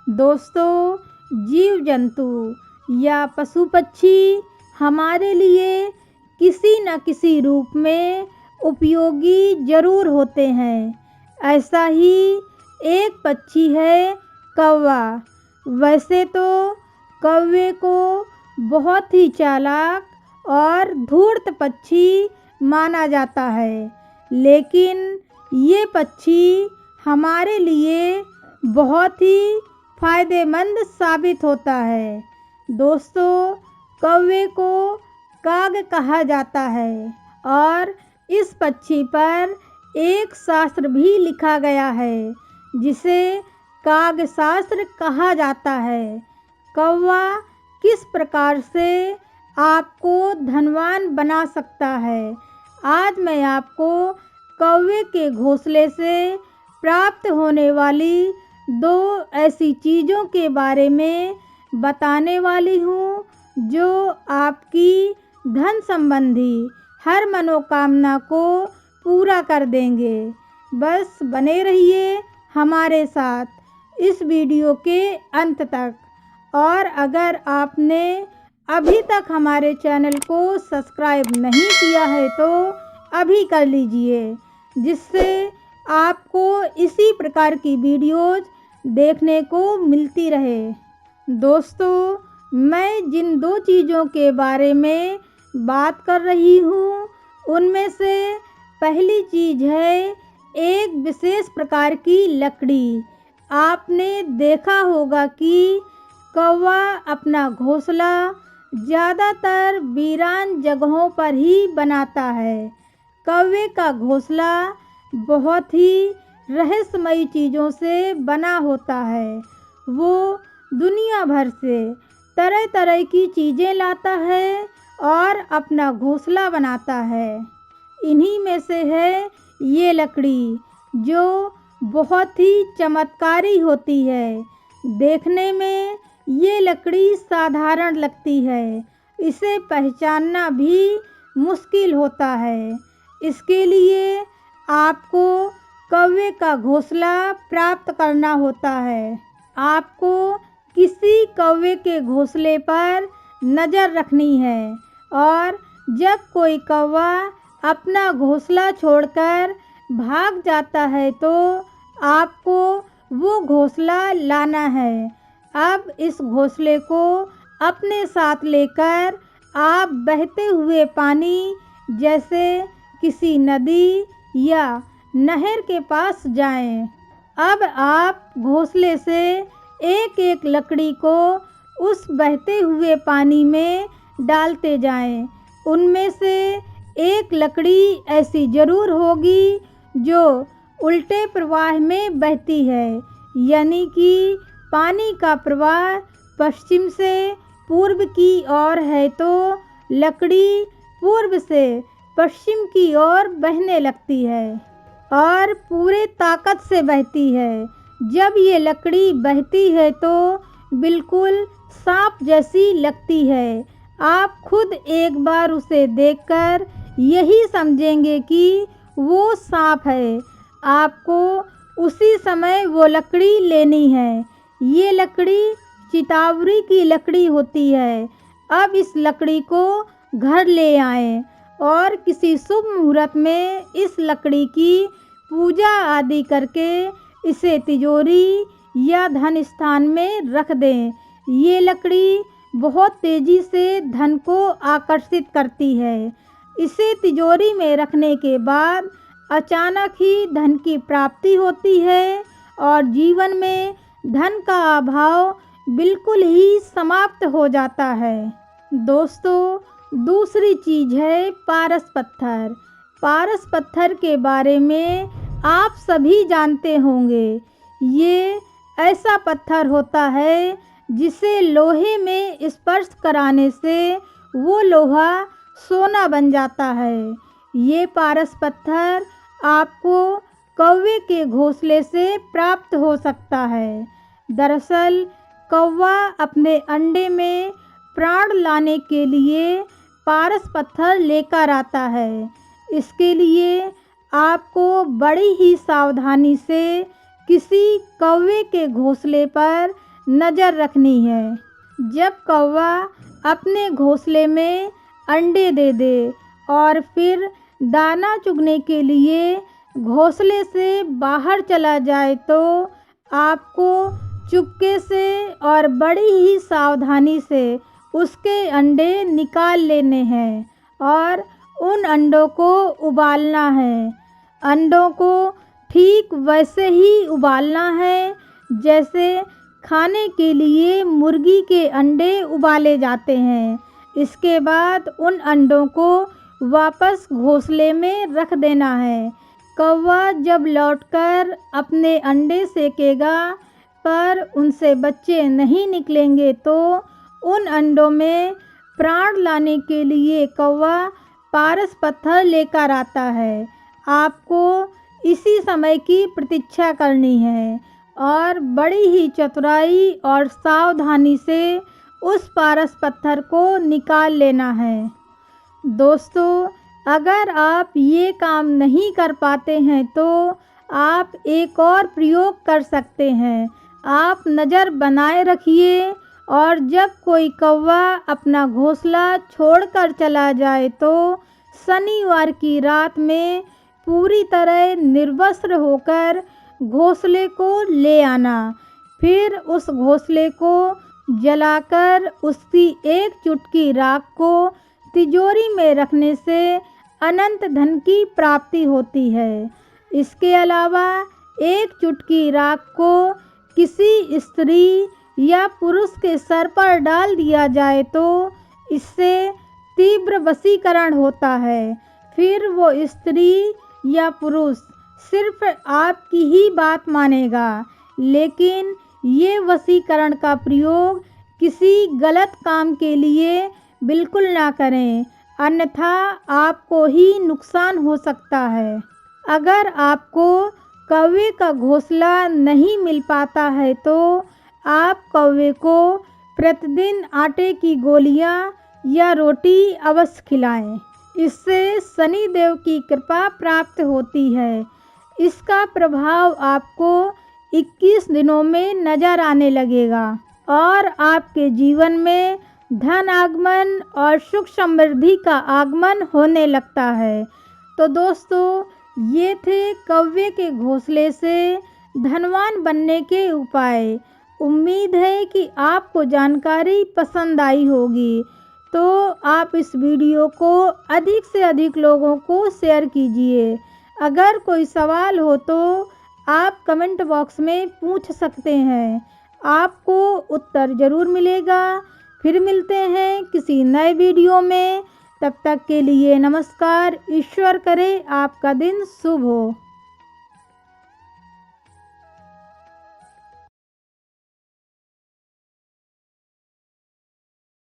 दोस्तों, जीव जंतु या पशु पक्षी हमारे लिए किसी न किसी रूप में उपयोगी जरूर होते हैं। ऐसा ही एक पक्षी है कौवा। वैसे तो कौवे को बहुत ही चालाक और धूर्त पक्षी माना जाता है, लेकिन ये पक्षी हमारे लिए बहुत ही फायदेमंद साबित होता है। दोस्तों, कौवे को काग कहा जाता है और इस पक्षी पर एक शास्त्र भी लिखा गया है जिसे काग शास्त्र कहा जाता है। कौवा किस प्रकार से आपको धनवान बना सकता है, आज मैं आपको कौवे के घोंसले से प्राप्त होने वाली 2 ऐसी चीज़ों के बारे में बताने वाली हूँ जो आपकी धन संबंधी हर मनोकामना को पूरा कर देंगे। बस बने रहिए हमारे साथ इस वीडियो के अंत तक। और अगर आपने अभी तक हमारे चैनल को सब्सक्राइब नहीं किया है तो अभी कर लीजिए, जिससे आपको इसी प्रकार की वीडियोज़ देखने को मिलती रहे। दोस्तों, मैं जिन 2 चीज़ों के बारे में बात कर रही हूँ उनमें से पहली चीज़ है एक विशेष प्रकार की लकड़ी। आपने देखा होगा कि कौवा अपना घोंसला ज़्यादातर वीरान जगहों पर ही बनाता है। कौवे का घोंसला बहुत ही रहस्यमयी चीज़ों से बना होता है। वो दुनिया भर से तरह तरह की चीज़ें लाता है और अपना घोंसला बनाता है। इन्हीं में से है ये लकड़ी, जो बहुत ही चमत्कारी होती है। देखने में ये लकड़ी साधारण लगती है, इसे पहचानना भी मुश्किल होता है। इसके लिए आपको कौवे का घोंसला प्राप्त करना होता है। आपको किसी कौवे के घोंसले पर नज़र रखनी है और जब कोई कौवा अपना घोंसला छोड़कर भाग जाता है तो आपको वो घोंसला लाना है। अब इस घोंसले को अपने साथ लेकर आप बहते हुए पानी जैसे किसी नदी या नहर के पास जाएं। अब आप घोंसले से एक एक लकड़ी को उस बहते हुए पानी में डालते जाएं। उनमें से एक लकड़ी ऐसी ज़रूर होगी जो उल्टे प्रवाह में बहती है, यानी कि पानी का प्रवाह पश्चिम से पूर्व की ओर है तो लकड़ी पूर्व से पश्चिम की ओर बहने लगती है और पूरे ताकत से बहती है। जब ये लकड़ी बहती है तो बिल्कुल सांप जैसी लगती है। आप खुद एक बार उसे देखकर यही समझेंगे कि वो सांप है। आपको उसी समय वो लकड़ी लेनी है। ये लकड़ी चितावरी की लकड़ी होती है। अब इस लकड़ी को घर ले आएं और किसी शुभ मुहूर्त में इस लकड़ी की पूजा आदि करके इसे तिजोरी या धन स्थान में रख दें। ये लकड़ी बहुत तेज़ी से धन को आकर्षित करती है। इसे तिजोरी में रखने के बाद अचानक ही धन की प्राप्ति होती है और जीवन में धन का अभाव बिल्कुल ही समाप्त हो जाता है। दोस्तों, दूसरी चीज़ है पारस पत्थर। पारस पत्थर के बारे में आप सभी जानते होंगे। ये ऐसा पत्थर होता है जिसे लोहे में स्पर्श कराने से वो लोहा सोना बन जाता है। ये पारस पत्थर आपको कौवे के घोंसले से प्राप्त हो सकता है। दरअसल कौवा अपने अंडे में प्राण लाने के लिए पारस पत्थर लेकर आता है। इसके लिए आपको बड़ी ही सावधानी से किसी कौवे के घोंसले पर नज़र रखनी है। जब कौवा अपने घोंसले में अंडे दे दे और फिर दाना चुगने के लिए घोंसले से बाहर चला जाए तो आपको चुपके से और बड़ी ही सावधानी से उसके अंडे निकाल लेने हैं और उन अंडों को उबालना है। अंडों को ठीक वैसे ही उबालना है जैसे खाने के लिए मुर्गी के अंडे उबाले जाते हैं। इसके बाद उन अंडों को वापस घोंसले में रख देना है। कौवा जब लौटकर अपने अंडे सेकेगा पर उनसे बच्चे नहीं निकलेंगे तो उन अंडों में प्राण लाने के लिए कौवा पारस पत्थर लेकर आता है। आपको इसी समय की प्रतीक्षा करनी है और बड़ी ही चतुराई और सावधानी से उस पारस पत्थर को निकाल लेना है। दोस्तों, अगर आप ये काम नहीं कर पाते हैं तो आप एक और प्रयोग कर सकते हैं। आप नज़र बनाए रखिए और जब कोई कौवा अपना घोंसला छोड़कर चला जाए तो शनिवार की रात में पूरी तरह निर्वस्त्र होकर घोंसले को ले आना। फिर उस घोंसले को जलाकर उसकी एक चुटकी राख को तिजोरी में रखने से अनंत धन की प्राप्ति होती है। इसके अलावा एक चुटकी राख को किसी स्त्री या पुरुष के सर पर डाल दिया जाए तो इससे तीव्र वशीकरण होता है। फिर वो स्त्री या पुरुष सिर्फ आपकी ही बात मानेगा, लेकिन ये वशीकरण का प्रयोग किसी गलत काम के लिए बिल्कुल ना करें, अन्यथा आपको ही नुकसान हो सकता है। अगर आपको कौवे का घोंसला नहीं मिल पाता है तो आप कौवे को प्रतिदिन आटे की गोलियां या रोटी अवश्य खिलाएं। इससे शनि देव की कृपा प्राप्त होती है। इसका प्रभाव आपको 21 दिनों में नज़र आने लगेगा और आपके जीवन में धन आगमन और सुख समृद्धि का आगमन होने लगता है। तो दोस्तों, ये थे कौवे के घोंसले से धनवान बनने के उपाय। उम्मीद है कि आपको जानकारी पसंद आई होगी, तो आप इस वीडियो को अधिक से अधिक लोगों को शेयर कीजिए। अगर कोई सवाल हो तो आप कमेंट बॉक्स में पूछ सकते हैं, आपको उत्तर ज़रूर मिलेगा। फिर मिलते हैं किसी नए वीडियो में, तब तक के लिए नमस्कार। ईश्वर करे आपका दिन शुभ हो।